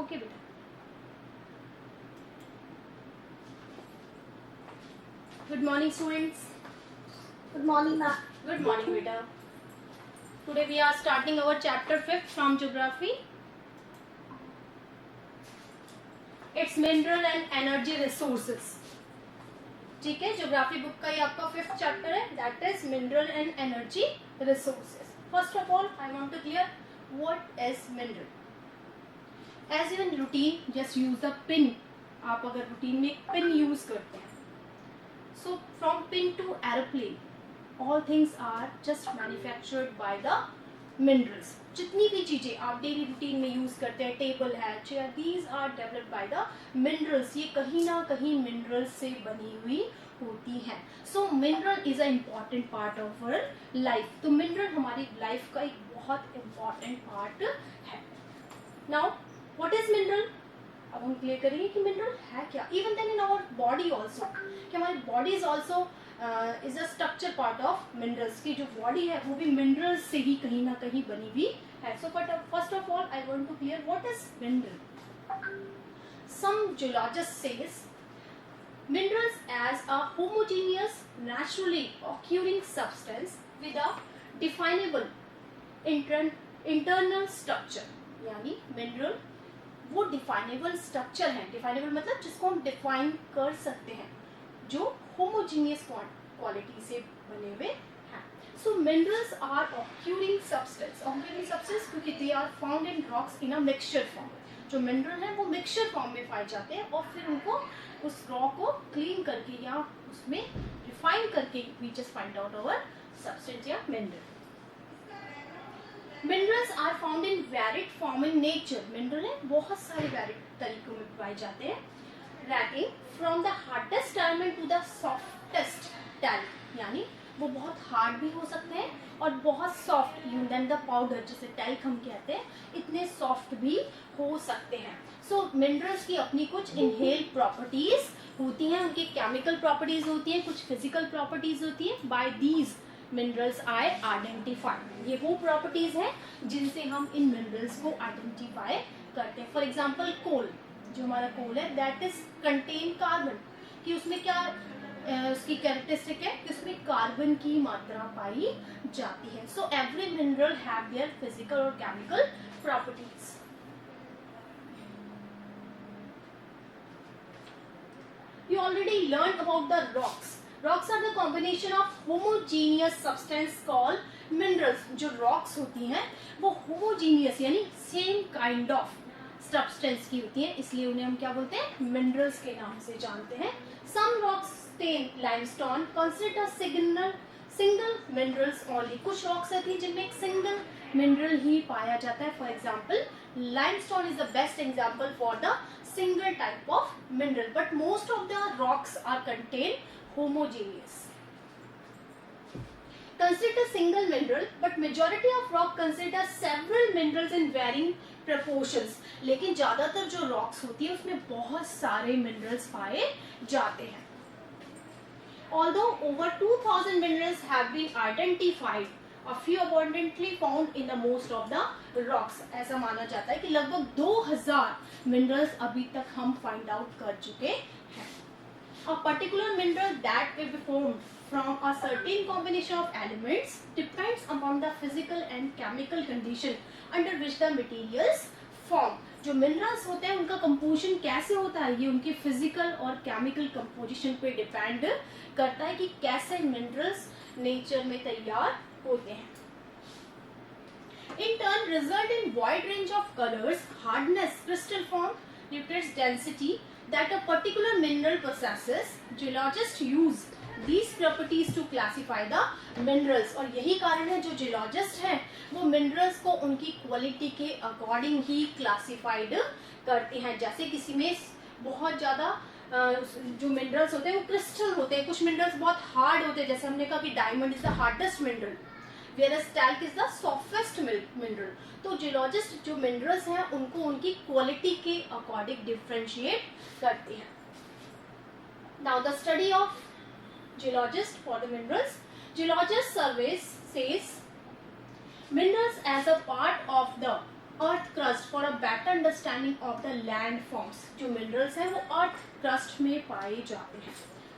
Okay बेटा. Good morning, students. Good morning, ma'am. Good morning, beta. Today we are starting our chapter 5 from geography. It's mineral and energy resources. ठीक है, geography book का ये आपका 5th chapter है. That is mineral and energy resources. First of all I want to clear what is mineral. As in routine just use the pin. आप अगर routine में एक पिन यूज करते हैं, so from pin to aeroplane all things are just manufactured by the minerals. जितनी भी चीजें आप डेली रूटीन में यूज करते हैं, टेबल है, chair, these are developed by the minerals. ये कहीं ना कहीं minerals से बनी हुई होती हैं. so mineral is a important part of our life. तो mineral हमारी लाइफ का एक बहुत important part है. now what is mineral? अब हम क्लियर करेंगे कि मिनरल है क्या. Even then in our body also, कि हमारी body is also is a structure part of minerals. की जो बॉडी है वो भी मिनरल्स से ही कहीं ना कहीं बनी हुई है. So but first of all I want to clear what is mineral. Some geologist says minerals as a homogeneous naturally occurring substance with a definable internal structure. यानी मिनरल वो डिफाइनेबल स्ट्रक्चर है. डिफाइनेबल मतलब जिसको हम define कर सकते हैं, जो होमोजीनियस क्वालिटी से बने हुए हैं. So minerals are occurring substance. Occurring substance क्योंकि they are found in rocks in a mixture form. जो मिनरल है वो मिक्सचर फॉर्म में पाए जाते हैं और फिर उनको उस रॉक को क्लीन करके या उसमें रिफाइन करके we just find out our substance या mineral. Minerals are found in varied form in nature. Mineral है बहुत सारे वेरिड तरीकों में पाए जाते हैं. Ranking from the hardest diamond to the softest talc. यानी वो बहुत हार्ड भी हो सकते हैं और बहुत soft, even then the powder जिसे टैल्क हम कहते हैं, इतने सॉफ्ट भी हो सकते हैं. सो मिनरल्स की अपनी कुछ इनहेल प्रॉपर्टीज होती हैं, उनकी केमिकल प्रॉपर्टीज होती हैं, कुछ फिजिकल प्रॉपर्टीज होती हैं. By these minerals I identify. ये वो प्रॉपर्टीज हैं जिनसे हम इन मिनरल्स को आइडेंटिफाई करते हैं. फॉर एग्जांपल कोल, जो हमारा कोल है दैट इज कंटेन कार्बन. कि उसमें क्या उसकी कैरेक्टरिस्टिक है कि उसमें कार्बन की मात्रा पाई जाती है. So every mineral have their physical और chemical properties. You already learned about the rocks. Rocks are the combination of homogeneous substance called minerals. जो rocks होती हैं वो homogeneous यानी same kind of substance की होती हैं, इसलिए उन्हें हम क्या बोलते हैं, minerals के नाम से जानते हैं. Some rocks stain limestone consider single minerals only. कुछ rocks होती हैं जिनमें एक single mineral ही पाया जाता है. For example, limestone is the best example for the single type of mineral, but most of the rocks are contain homogeneous. Consider single mineral, but majority of rock consider several minerals in varying proportions. लेकिन ज्यादातर जो rocks होती है उसमें बहुत सारे minerals पाए जाते हैं. Although over 2000 minerals have been identified, a few abundantly found in the most of the rocks. ऐसा माना जाता है कि लगभग 2000 minerals अभी तक हम find out कर चुके हैं. A particular mineral that will be formed from a certain combination of elements depends upon the physical and chemical condition under which the materials form. जो मिनरल्स होते हैं उनका कंपोजिशन कैसे होता है, ये उनकी फिजिकल और केमिकल कंपोजिशन पे डिपेंड करता है कि कैसे मिनरल्स नेचर में तैयार होते हैं. In turn, result in wide range of colors, hardness, crystal form, nucleus density that a particular mineral possesses. Geologists use these properties to classify the minerals. और यही कारण है जो जियोलॉजिस्ट हैं वो मिनरल्स को उनकी क्वालिटी के अकॉर्डिंग ही क्लासिफाइड करते हैं. जैसे किसी में बहुत ज़्यादा जो मिनरल्स होते हैं वो क्रिस्टल होते हैं, कुछ मिनरल्स बहुत हार्ड होते हैं, जैसे हमने कहा कि diamond is the hardest mineral, whereas talc is the softest mineral. तो जियोलॉजिस्ट जो मिनरल्स हैं उनको उनकी क्वालिटी के अकॉर्डिंग डिफरेंशिएट करते हैं. Now the study of geologist for the minerals. Geologist surveys says minerals as a part of the earth crust for a better understanding of the land forms. जो minerals हैं वो earth crust में पाए जाते हैं,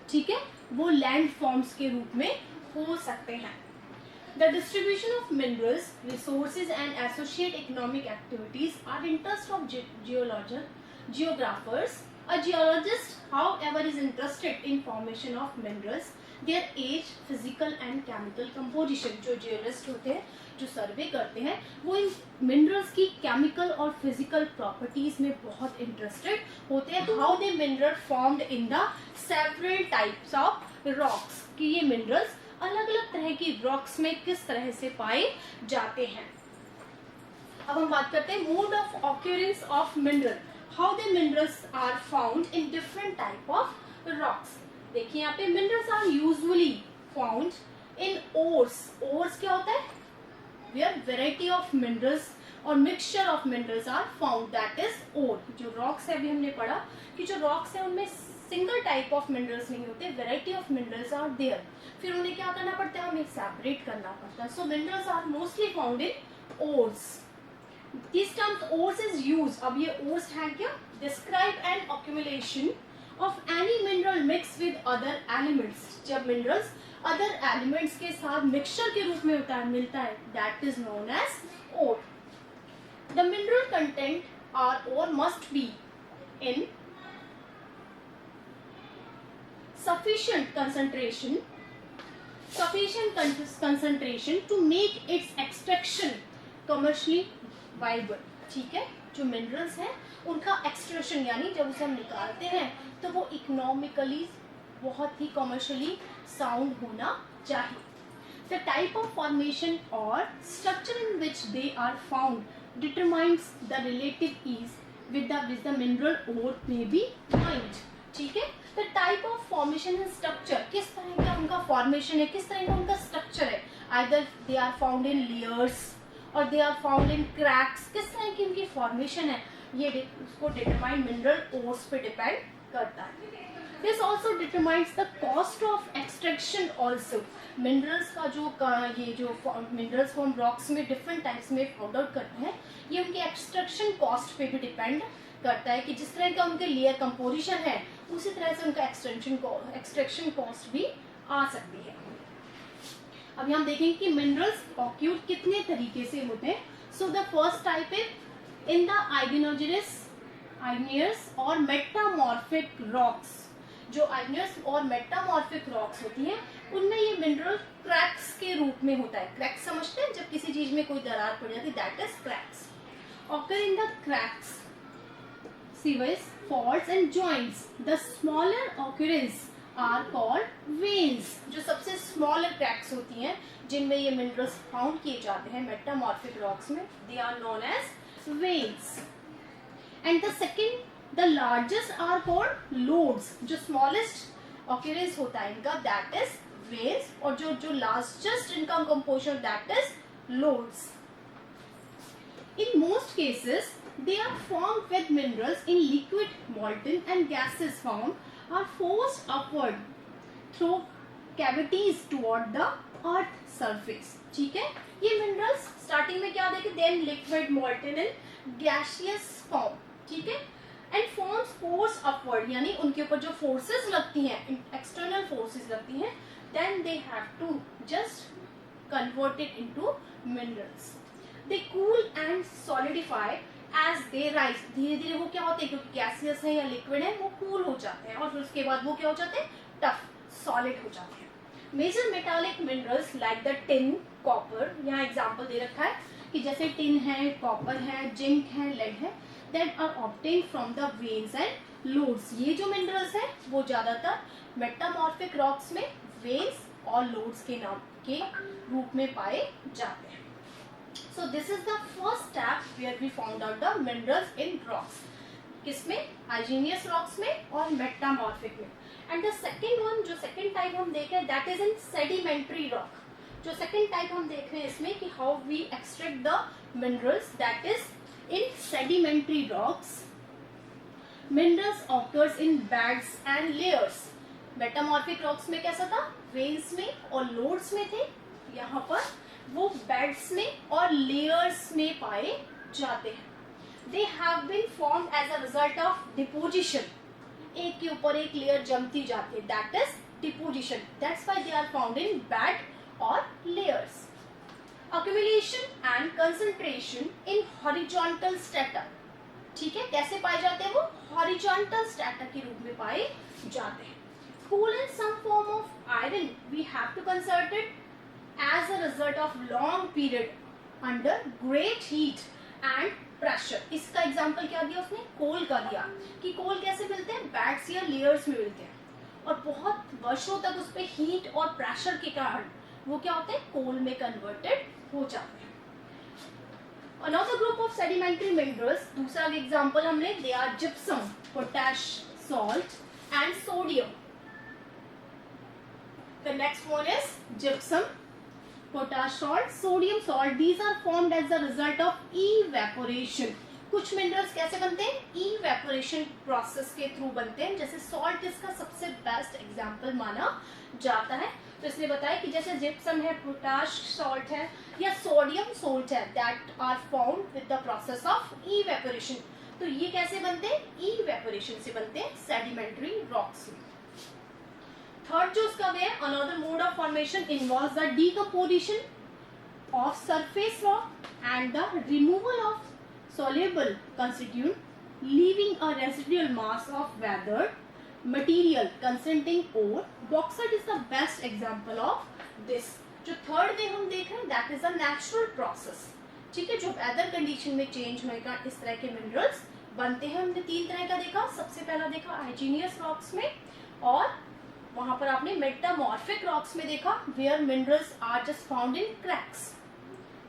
ठीक है, वो लैंड फॉर्म्स के रूप में हो सकते हैं। The distribution of minerals, resources and associated economic activities are interest of geographers. A geologist, however, is interested in formation of minerals, their age, physical and chemical composition. जो geologist होते हैं, जो सर्वे करते हैं, वो इन मिनरल्स की केमिकल और physical properties में बहुत इंटरेस्टेड होते हैं। How they mineral formed in the several types of rocks, कि ये मिनरल्स अलग अलग तरह की रॉक्स में किस तरह से पाए जाते हैं। अब हम बात करते हैं mode of occurrence of mineral, how they minerals are found in different type of rocks. देखिए यहाँ पे minerals are usually found in ores. Ores क्या होता है? वेयर वेराइटी ऑफ मिनरल्स और mixture of minerals are found, that is ore. जो rocks है, अभी हमने पढ़ा कि जो रॉक्स है उनमें सिंगल टाइप ऑफ मिनरल्स नहीं होते, variety of minerals are there. फिर उन्हें क्या करना पड़ता है? हमें सेपरेट करना पड़ता है। So minerals are mostly found in ores. This term ores is used, अब ये ओर्स है क्या? Describe an accumulation of any mineral mix with other elements. जब मिनरल्स अदर एलिमेंट्स के साथ मिक्सचर के रूप में होता है, मिलता है, that is known as ore. The mineral content are ore must be in sufficient concentration to make its extraction commercially viable। ठीक है, जो मिनरल्स हैं उनका एक्सट्रैक्शन यानी जब उसे हम निकालते हैं तो वो इकोनॉमिकली बहुत ही कमर्शियली साउंड होना चाहिए। The type of formation or structure in which they are found determines the relative ease with the mineral ore may be mined। ठीक है, the type of formation and structure, किस तरह का उनका formation है, किस तरह का उनका स्ट्रक्चर है। Either they are found in layers और they are found in cracks, किस तरह की उनकी फॉर्मेशन है, ये उसको डिटरमाइन मिनरल ओर्स पे डिपेंड करता है। This also determines the cost of extraction also. Minerals का जो ये जो मिनरल्स को हम रॉक्स में डिफरेंट टाइप्स में फाउंड आउट करते हैं, ये उनके एक्सट्रैक्शन कॉस्ट पे भी डिपेंड करता है कि जिस तरह का उनके लेयर कंपोजिशन है उसी तरह से उनका एक्सट्रैक्शन कॉस्ट भी आ सकती है। अभी हम देखेंगे कि मिनरल्स ऑक्यूट कितने तरीके से होते हैं। So the first type is in the igneous और मेटामॉर्फिक रॉक्स। जो आइगनियस और मेटामॉर्फिक रॉक्स होती हैं उनमें ये मिनरल क्रैक्स के रूप में होता है। क्रैक्स समझते हैं, जब किसी चीज में कोई दरार पड़ जाती है, that is cracks. Occur in the cracks, sieves, faults and joints. The smaller occurrence are called veins। जो सबसे स्मॉलर क्रैक्स होती हैं जिनमें ये मिनरल्स फाउंड किए जाते हैं मेटामॉर्फिक रॉक्स में, they are known as veins. And the second, the largest are called lodes. जो स्मॉलेस्ट ऑक्यूरेंस होता है इनका, दैट इज वेन्स, और जो लार्जेस्ट इनका composition, that is loads. In most cases, they are formed with minerals in liquid, molten and gaseous form are forced upward through cavities toward the earth surface। ठीक है, ये minerals starting में क्या देखे, then liquid, molten and gaseous form. ठीक है, and forms force upward, यानी उनके ऊपर जो फोर्सेस लगती हैं, एक्सटर्नल फोर्सेस लगती हैं, then they have to just convert it into minerals. They cool and solidify as they rise। धीरे धीरे वो क्या होते हैं, क्योंकि गैसियस है या लिक्विड है, वो कूल हो जाते हैं और फिर उसके बाद वो क्या हो जाते हैं, टफ, सॉलिड हो जाते हैं। Major metallic minerals like the tin, copper, यहाँ एग्जांपल दे रखा है कि जैसे टिन है, कॉपर है, जिंक है, लेड है, that are obtain from the veins and lodes. ये जो मिनरल्स है वो ज्यादातर मेटामॉर्फिक रॉक्स में वेन्स और लोड्स के नाम के रूप में पाए जाते हैं। So this is the first step where we found out the minerals in rocks। किसमें? Igneous rocks में और metamorphic में। And the second one, जो second type हम देख रहे हैं, that is in sedimentary rock। जो second type हम देख रहे हैं इसमें कि how we extract the minerals, that is in sedimentary rocks। Minerals occurs in beds and layers। Metamorphic rocks में कैसा था? veins में और lodes में थे। यहाँ पर वो बेड्स में और लेयर्स में पाए जाते हैं. They have been formed as a result of deposition. एक के ऊपर एक लेयर जमती जाती है. That is deposition. That's why they are found in bed or layers. Accumulation and concentration in horizontal strata. ठीक है, कैसे पाए जाते हैं वो? हॉरिजॉन्टल स्ट्रैटा के रूप में पाए जाते हैं. Cool in some form of iron, we have to consider it as a result of long period under great heat and pressure. इसका एग्जाम्पल क्या दिया उसने? कोल का दिया कि कोल कैसे मिलते हैं? बैड्स या लेयर्स में मिलते हैं और बहुत वर्षों तक उस पर हीट और प्रेशर के कारण वो क्या होते हैं? कोल में कन्वर्टेड हो जाते हैं. Another group of sedimentary minerals, दूसरा एग्जाम्पल हमने दिया gypsum, potash, salt and sodium. The next one is gypsum, potash salt, sodium salt. These are formed as a result of evaporation. कुछ मिनरल्स कैसे बनते हैं? इवेपोरेशन प्रोसेस के through बनते हैं. जैसे सॉल्ट इसका सबसे बेस्ट एग्जाम्पल माना जाता है. तो इसने बताया कि जैसे जिप्सम है, पोटाश सॉल्ट है या सोडियम सॉल्ट है, that are found with the process of evaporation. तो ये कैसे बनते हैं? इवेपोरेशन से बनते हैं सेडिमेंट्री रॉक्स. थर्ड जो उसका वे है, another mode of formation involves the decomposition of surface rock and the removal of soluble constituent, leaving a residual mass of weathered material consisting ore. Bauxite is the best example of this. जो third way हम देख रहे हैं, that is a natural process. ठीक है, जो weather condition में change होएगा इस तरह के मिनरल्स बनते हैं. हमने तीन तरह का देखा. सबसे पहला देखा आइजीनियस रॉक्स में और वहां पर आपने मेटामॉर्फिक रॉक्स में देखा where minerals are just found in cracks.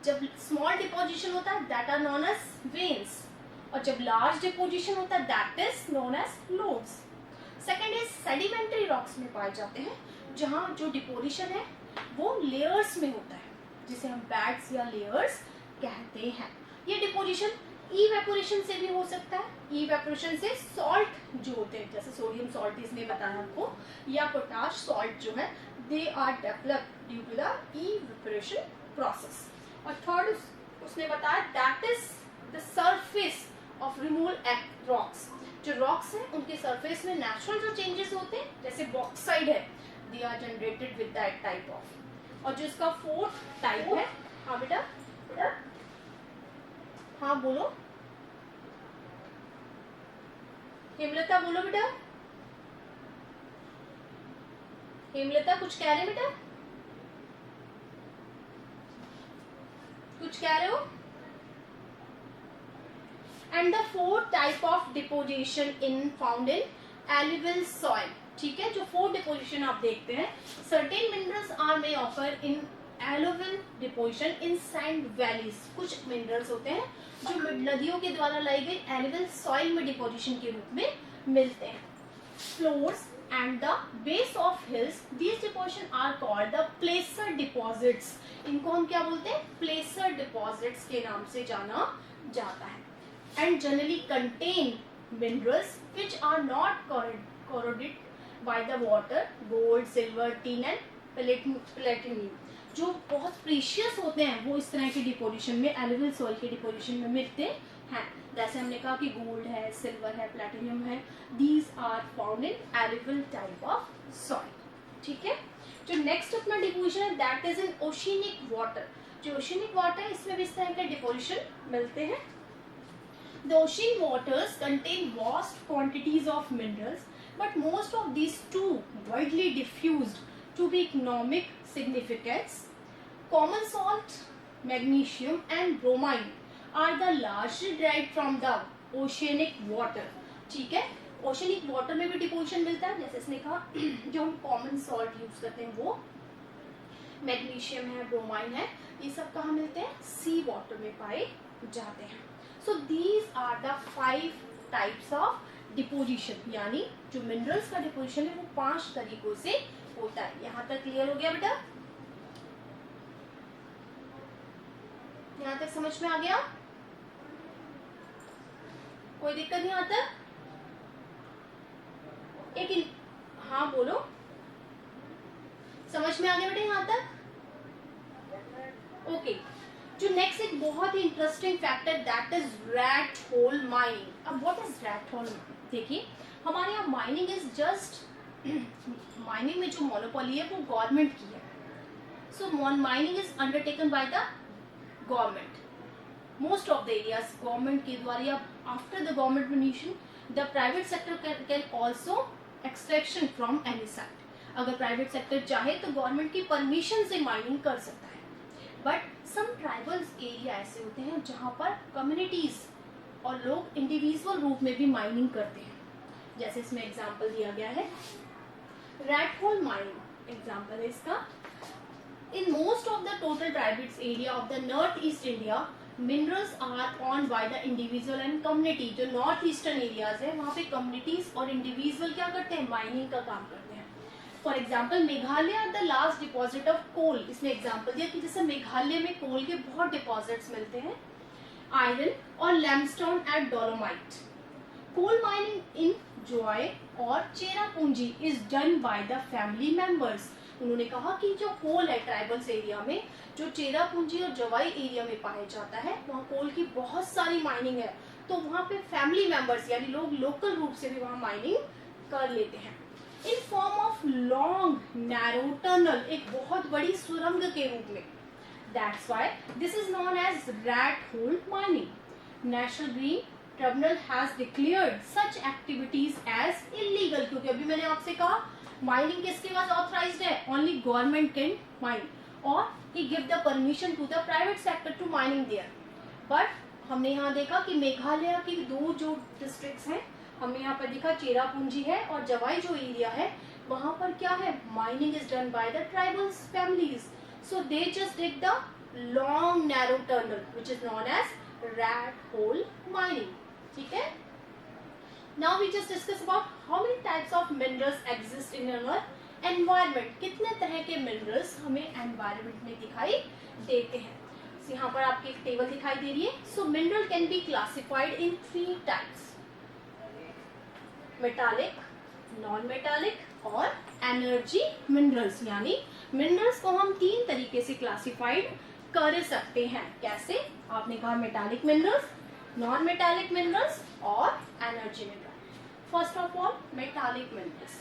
जब स्मॉल डिपोजिशन होता है that are known as veins और जब लार्ज डिपोजिशन होता है that is known as lodes. Second is sedimentary rocks में पाए जाते हैं जहां जो डिपोजिशन है वो लेयर्स में होता है, जिसे हम बैड्स या लेयर्स कहते हैं. ये डिपोजिशन इवेपोरेशन से भी हो सकता है. इवेपोरेशन से सॉल्ट जो होते हैं जैसे सोडियम सॉल्ट इसने बताया आपको, या पोटाश सॉल्ट जो है, they are developed due to the evaporation process. और थर्ड उसने बताया that is the surface of removal at rocks. जो रॉक्स हैं उनके सरफेस में नेचुरल जो चेंजेस होते हैं जैसे बॉक्साइड है, they are generated with that type of. और जो इसका फोर्थ टाइप है, हाँ बेटा, हाँ बोलो हेमलता, बोलो बेटा. हेमलता कुछ कह रहे बेटा? कुछ कह रहे हो? And the fourth type of deposition in found in alluvial soil. ठीक है, जो फोर्थ डिपोजिशन आप देखते हैं, certain minerals are may offer in alluvial deposition in sand valleys. कुछ मिनरल्स होते हैं जो नदियों के द्वारा लाई गई एल्यूवियल सॉइल में डिपोजिशन के रूप में मिलते हैं. Floors and the base of hills, these deposition are called the placer deposits. इनको हम क्या बोलते हैं? placer deposits के नाम से जाना जाता है. and generally contain minerals which are not corroded by the water, gold, silver, tin and platinum. जो बहुत प्रीशियस होते हैं वो इस तरह के डिपोजिशन में, एल्यूवियल सॉइल के डिपोजिशन में मिलते हैं. जैसे हमने कहा कि गोल्ड है, सिल्वर है, प्लैटिनम है, these are found in alluvial type of soil. ठीक है, जो नेक्स्ट अपना डिपोजिशन है that is in oceanic water. जो ओशियनिक वाटर है इसमें भी इस तरह के डिपोजिशन मिलते हैं. The ocean waters contain vast quantities of minerals but most of these too widely diffused to be economic significance. Common salt, magnesium and bromine are the largely derived from the oceanic water. ठीक है, oceanic water में भी deposition मिलता है. जैसे इसने कहा जो हम कॉमन सॉल्ट यूज करते हैं वो मैग्नीशियम है, ब्रोमाइन है, ये सब कहाँ मिलते हैं? सी वाटर में पाए जाते हैं. So these are the 5 types of deposition. यानी जो मिनरल्स का डिपोजिशन है वो 5 तरीकों से होता है. यहाँ तक क्लियर हो गया बेटा? यहाँ तक समझ में आ गया? कोई दिक्कत नहीं आता? एक हाँ बोलो, समझ में आ गया बेटे यहाँ तक? ओके. जो नेक्स्ट एक बहुत ही interesting factor that is rat hole mining. अब व्हाट इज रैट होल? देखिए हमारे यहाँ माइनिंग इज जस्ट माइनिंग में जो मोनोपोली है वो गवर्नमेंट की है। So mining is undertaken by the government. Most of the areas government के द्वारा या after the government permission the private sector can also extraction from any site. अगर प्राइवेट सेक्टर चाहे तो गवर्नमेंट की परमिशन से माइनिंग कर सकता है। बट सम ट्राइबल्स एरिया ऐसे होते हैं जहाँ पर कम्युनिटीज और लोग इंडिविजुअल रूप में भी माइनिंग करते हैं। जैसे इसमें एग्जांपल दिया गया है रैट होल माइनिंग एग्जांपल है इसका। In most of the total tribals area of the north east India minerals are own by the individual and community. जो नॉर्थ ईस्टर्न एरियाज है वहाँ पे कम्युनिटीज और इंडिविजुअल क्या करते हैं? माइनिंग का काम करते हैं। For example Meghalaya are the last deposit of coal. इसमें एग्जाम्पल दिया कि जैसे मेघालय में कोल के बहुत डिपॉजिट्स मिलते हैं। आयरन और limestone at dolomite. Coal mining in Jowai और Cherrapunji is done by the family members. उन्होंने कहा कि जो कोल है ट्राइबल्स एरिया में, जो चेरापूंजी और जवाई एरिया में पाया जाता है, वहाँ कोल की बहुत सारी माइनिंग है। तो वहाँ पे फैमिली मेंबर्स यानी लोग लोकल रूप से भी वहाँ माइनिंग कर लेते हैं in form of long narrow tunnel, एक बहुत बड़ी सुरंग के रूप में। That's why this is known as rat hole mining. National green tribunal has declared such activities as illegal. क्योंकि अभी मैंने आपसे कहा माइनिंग किसके पास ऑथराइज्ड है? ओनली गवर्नमेंट कैन माइन और ही give the permission to the private sector to mining there. But हमने यहाँ देखा कि मेघालय की दो जो डिस्ट्रिक्ट्स हैं, हमने यहाँ पर देखा चेरापूंजी है और जवाई जो एरिया है वहां पर क्या है? Mining is done by the tribals families. So they just dig the long narrow tunnel which is known as rat hole mining. ठीक है। Now we just discuss about how many types of minerals exist in our environment. कितने तरह के minerals हमें environment में दिखाई देते हैं। So, यहाँ पर आपकी एक टेबल दिखाई दे रही है। So mineral can be classified in 3 types: metallic, non-metallic और energy minerals। यानी minerals को हम 3 तरीके से classified कर सकते हैं। कैसे? आपने कहा metallic minerals, non-metallic minerals और energy minerals। First of all, metallic minerals.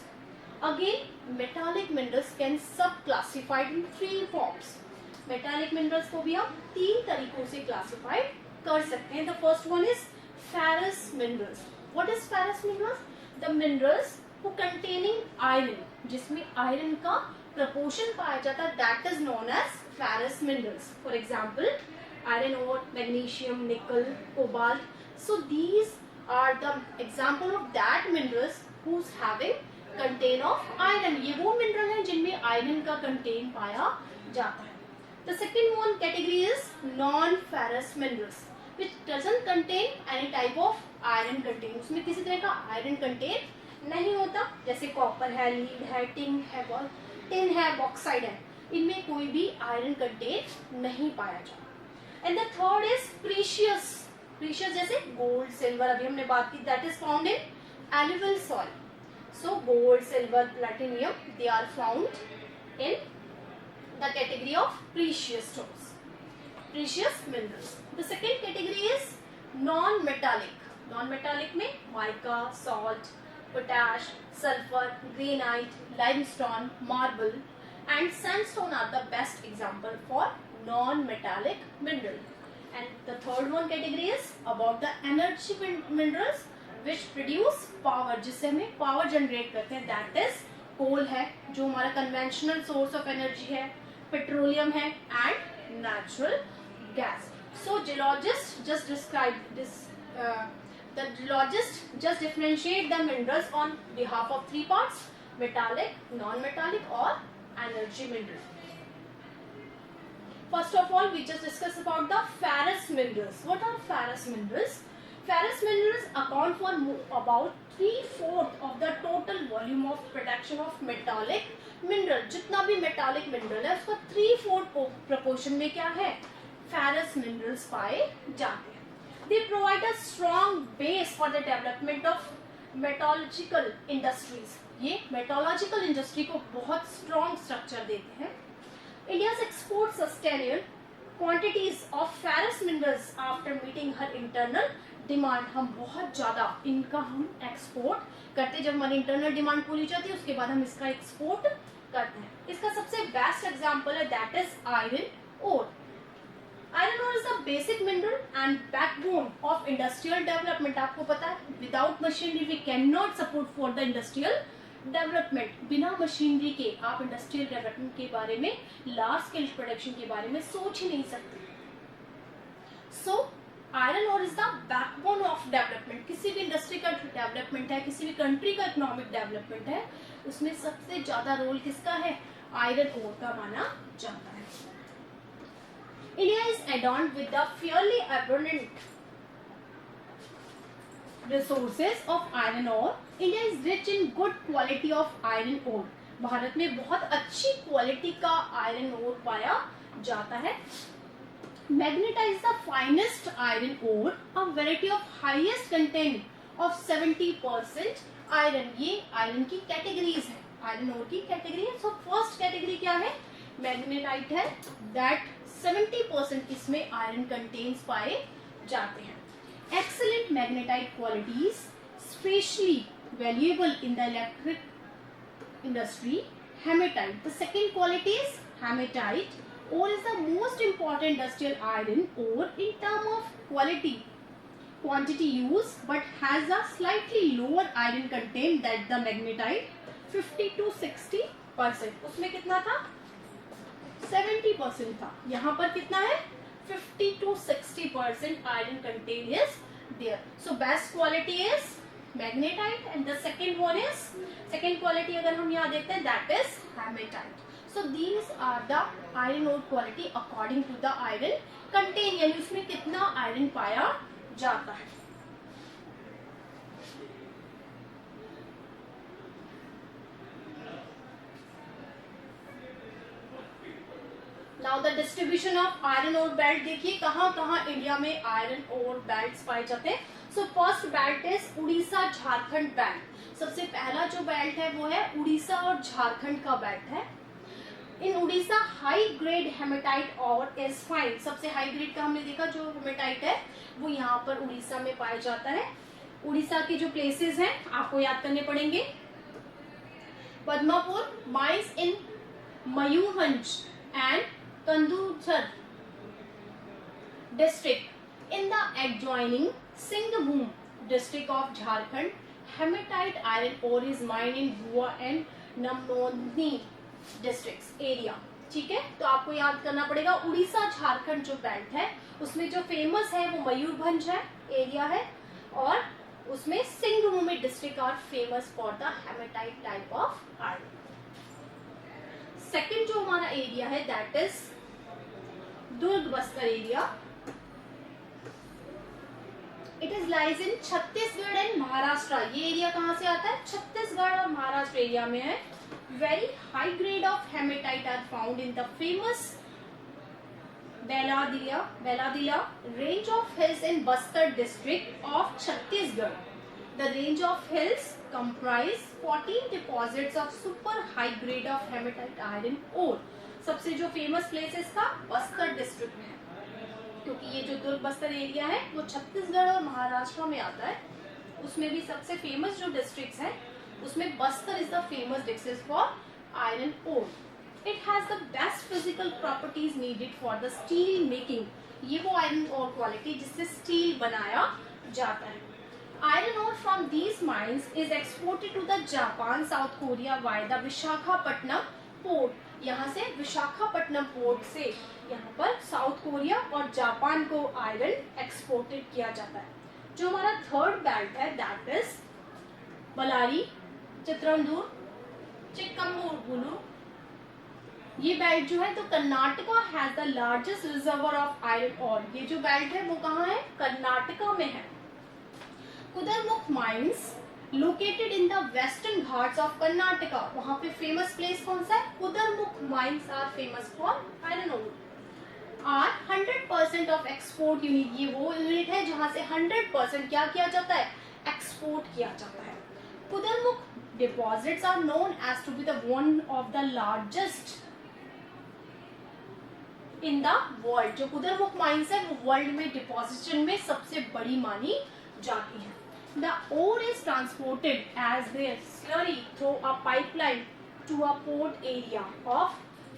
Again, metallic minerals can sub-classified in 3 forms. Metallic minerals को भी हम 3 तरीकों से classified कर सकते हैं। The first one is ferrous minerals. What is ferrous minerals? The minerals who containing iron, जिसमें iron का proportion पाया जाता है, that is known as ferrous minerals. For example, iron ore, magnesium, nickel, cobalt. So these are the example of that minerals who's having contain of iron. ये वो mineral हैं जिनमें iron का contain पाया जाता है। The second one category is non-ferrous minerals, which doesn't contain any type of iron contain. उसमें किसी तरह का iron contain नहीं होता। जैसे copper है, lead है, tin है, bauxite है, इनमें कोई भी iron contain नहीं पाया जाता। And the third is precious जैसे गोल्ड, सिल्वर, अभी हमने बात की, that is found in alluvial soil. So gold, silver, platinum, they are found in the category of precious stones, precious minerals. The second category is non-metallic. Non-metallic में mica, salt, potash, sulfur, granite, limestone, marble and sandstone are the best example for non-metallic mineral. And the third one category is about the energy minerals which produce power, जिससे हमें power generate करते हैं, that is coal है जो हमारा conventional source of energy है, petroleum है and natural gas. So geologists just describe this, the geologists just differentiate the minerals on behalf of 3 parts: metallic, non-metallic और energy mineral. First of all, we just discuss about the ferrous minerals. What are ferrous minerals? Ferrous minerals account for about 3/4 of the total volume of production of metallic mineral. जितना भी metallic mineral है उसका 3/4 proportion में क्या है? Ferrous minerals पाए जाते हैं. They provide a strong base for the development of metallurgical industries. ये metallurgical industry को बहुत strong structure देते हैं. India's export sustained quantities of ferrous minerals after meeting her internal demand. हम बहुत ज़्यादा इनका हम एक्सपोर्ट करते हैं. जब हमारी इंटरनल डिमांड पूरी हो जाती है उसके बाद हम इसका एक्सपोर्ट करते हैं. इसका सबसे बेस्ट एग्जांपल है that is iron ore. Iron ore is the basic mineral and backbone of industrial development. आपको पता है without machinery we can not support for the industrial development. बिना मशीनरी के आप इंडस्ट्रियल डेवलपमेंट के बारे में, लार्ज स्केल प्रोडक्शन के बारे में सोच ही नहीं सकते. So iron ore is the backbone of development. किसी भी इंडस्ट्री का डेवलपमेंट है, किसी भी कंट्री का इकोनॉमिक डेवलपमेंट है, उसमें सबसे ज्यादा रोल किसका है? आयरन ओर का माना जाता है. India is adorned with the fairly abundant resources of iron ore. India is rich in good quality of iron ore. Bharat में बहुत अच्छी क्वालिटी का आयरन ओर पाया जाता है. Magnetite the finest iron ore, a variety of highest content of 70% iron. ये iron की categories है, आयरन ओर की कैटेगरी है. सो फर्स्ट कैटेगरी क्या है? मैग्नेटाइट है, दैट 70% इसमें आयरन कंटेन्स पाए जाते हैं. Excellent magnetite qualities, especially valuable in the electric industry. Hematite. The second quality is hematite. Ore is the most important industrial iron ore in term of quantity used, but has a slightly lower iron content than the magnetite, 50 to 60%. उसमें कितना था? 70% था. यहाँ पर कितना है? 50 to 60% iron content is there. So best quality is magnetite and the second one is, second quality अगर हम यहाँ देखते हैं that is hematite. So these are the iron ore quality according to the iron content. यानी उसमें कितना iron पाया जाता है. Now the distribution of iron ore belt. देखिए कहाँ कहाँ इंडिया में आयरन ओर बेल्ट्स पाए जाते हैं. So first belt is Orissa Jharkhand belt. सबसे पहला जो बेल्ट है वो है उड़ीसा और झारखंड का बेल्ट है. इन उड़ीसा हाई ग्रेड हेमेटाइट और इज फाइंड. सबसे हाई ग्रेड का हमने देखा जो हेमेटाइट है वो यहाँ पर उड़ीसा में पाया जाता है. उड़ीसा के जो प्लेसेस हैं आपको याद करने पड़ेंगे. Padmapur mines in Mayurbhanj and Kanduchar district in the adjoining Singhbhum district of Jharkhand. Hematite iron ore is mined in Bua and Namoni districts area. ठीक है, तो आपको याद करना पड़ेगा उड़ीसा झारखंड जो बेल्ट है उसमें जो फेमस है वो मयूरभंज है, एरिया है, और उसमें Singhbhum district are famous for the hematite type of iron. Second जो हमारा एरिया है that is Durg Bastar area. It is lies in Chhattisgarh and Maharashtra. ये एरिया कहाँ से आता है? छत्तीसगढ़ और महाराष्ट्र एरिया में है. Very high grade of hematite are found in the famous Bailadila range of hills in Bastar district of Chhattisgarh. The range of hills comprise 14 deposits of super high grade of hematite iron ore. सबसे जो famous place है इसका Bastar district में है, क्योंकि ये जो दुर्ग Bastar area है वो छत्तीसगढ़ और महाराष्ट्र में आता है. उसमें भी सबसे फेमस जो डिस्ट्रिक्ट्स हैं उसमें Bastar is the famous district for iron ore. It has the best physical properties needed for the steel making. ये वो आयरन ओर क्वालिटी जिससे स्टील बनाया जाता है. Iron ore from these mines is exported to the Japan, South Korea via the Visakhapatnam port. यहाँ से Visakhapatnam port से यहाँ पर साउथ कोरिया और जापान को आयरन एक्सपोर्टेड किया जाता है. जो हमारा थर्ड बेल्ट है दैट इज बलारी, चित्रंदूर, चिक्कमगलुरु. ये बेल्ट जो है तो Karnataka has the largest reservoir of iron ore. ये जो बेल्ट है वो कहाँ है? कर्नाटका में है. Kudremukh mines located in the Western Ghats of Karnataka. वहां पे फेमस प्लेस कौन सा है? Kudremukh mines are famous for iron ore. Are 100% of export unit. ये वो यूनिट है जहां से 100% क्या किया जाता है? एक्सपोर्ट किया जाता है. Kudremukh deposits are known as to be the one of the largest in the world. जो कुद्रेमुख माइंस है वो वर्ल्ड में डिपोजिशन में सबसे बड़ी मानी जाती है। The ore is transported as a slurry through a pipeline to a port area of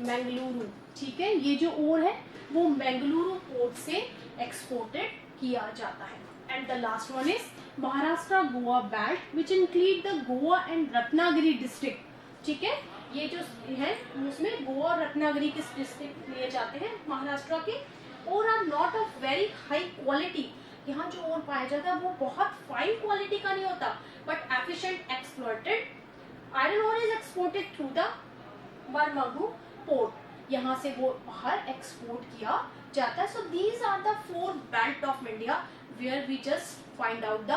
Mangaluru. ठीक है, ये जो ओर है वो मंगलुरु पोर्ट से एक्सपोर्टेड किया जाता है। And the last one is Maharashtra Goa belt which include the Goa and Ratnagiri district. ठीक है, ये जो है उसमें गोवा और रत्नागिरी के डिस्ट्रिक्ट लिए जाते हैं महाराष्ट्र के। और are not of very high quality. यहाँ जो और पाया जाता है वो बहुत फाइन क्वालिटी का नहीं होता, but efficient exploited. Iron ore is exported through the Mormugao port. यहाँ से वो बाहर एक्सपोर्ट किया जाता है। So these are the 4 belt of India where we just find out the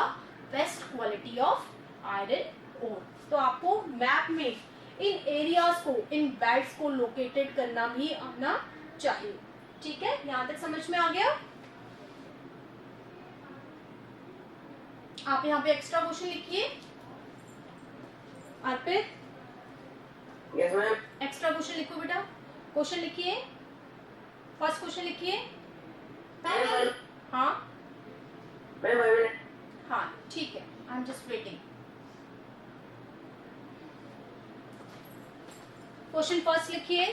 best quality of iron ore. तो आपको मैप में इन एरियाज को, इन बेल्ट्स को लोकेटेड करना भी आना चाहिए। ठीक है, यहां तक समझ में आ गया? आप यहाँ पे एक्स्ट्रा क्वेश्चन लिखिए। अर्पित, यस मैम। एक्स्ट्रा क्वेश्चन लिखो बेटा। क्वेश्चन लिखिए, फर्स्ट क्वेश्चन लिखिए। हाँ हाँ ठीक है, I am just waiting. Question first लिखिए।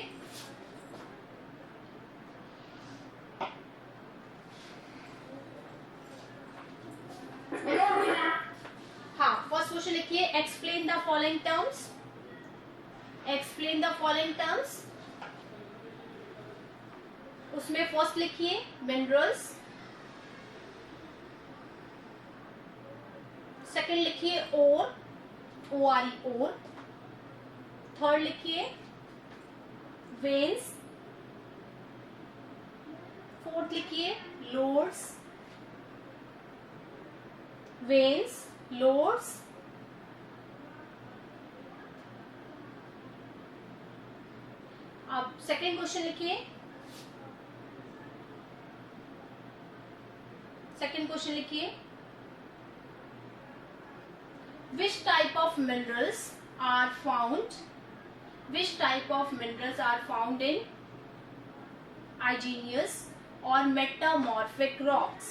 हाँ, फर्स्ट क्वेश्चन लिखिए। Explain the following terms. Explain the following terms. उसमें फर्स्ट लिखिए मिनरल्स, सेकंड लिखिए ओर, ORE ओर, थर्ड लिखिए वेन्स, फोर्थ लिखिए लोड्स, वेन्स, लोड्स, अब सेकेंड क्वेश्चन लिखिए। सेकेंड क्वेश्चन लिखिए। Which type of minerals are found? Which type of minerals are found in igneous or metamorphic rocks?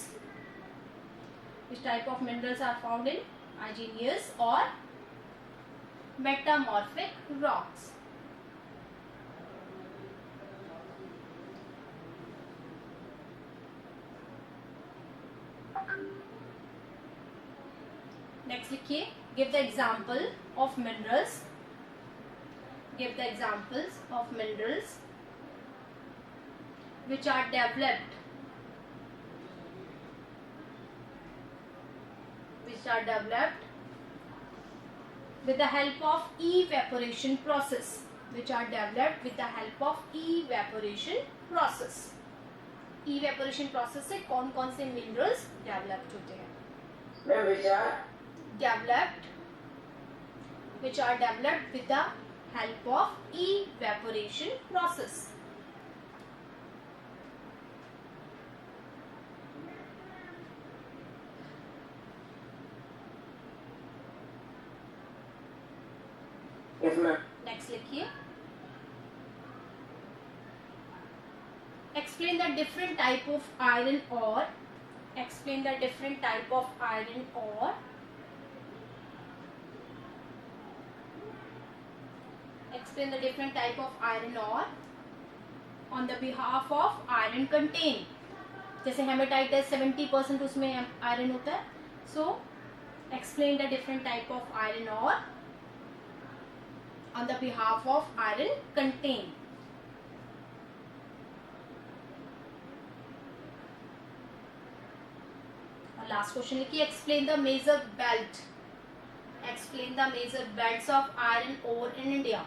Which type of minerals are found in igneous or metamorphic rocks? Next लिखिए, give the example of minerals. Give the examples of minerals which are developed with the help of evaporation process. Which are developed with the help of evaporation process. Evaporation process से कौन कौन से minerals developed होते हैं? which are developed with the help of evaporation process. Yes ma'am. Next लिखिए। Explain the different type of iron ore. Explain the different type of iron ore. Explain the different type of iron ore on the behalf of iron contain. जैसे haematite है 70% उसमें iron होता है. So explain the different type of iron ore on the behalf of iron contain. Last question लिखिए. Explain the major belt. Explain the major belts of iron ore in India.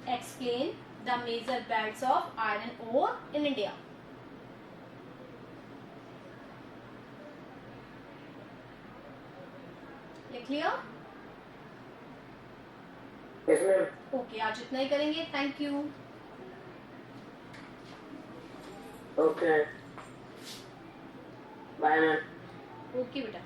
Explain the major belts of iron ore in India. लिख लिया? Yes ma'am. Okay, आज इतना ही करेंगे. Thank you. Okay. Bye ma'am. Okay बेटा.